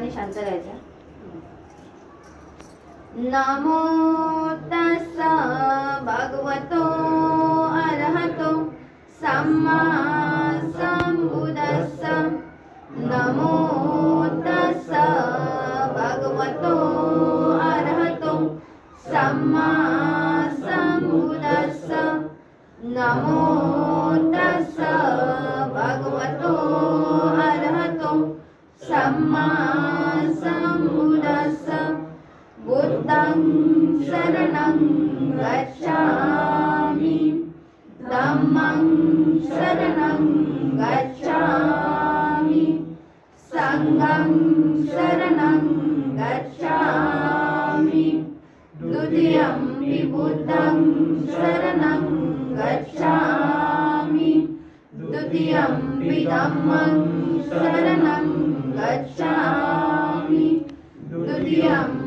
आणि शांत राहायचं. नमो तस्सा भगवतो अरहतो सम्मा संबुद्दस्सा. नमो तस्सा भगवतो अरहतो सम्मा संबुद्दस्सा. नमो तस्सा भगवतो अरहतो सम्मा संबुद्दस्सा. बुद्धं शरणं गच्छामि. धम्मं शरणं गच्छामि. संघं शरणं गच्छामि. द्वितीयंपि बुद्धं शरणं गच्छामि. द्वितीयंपि धम्मं शरणं गच्छामि. द्वितीयं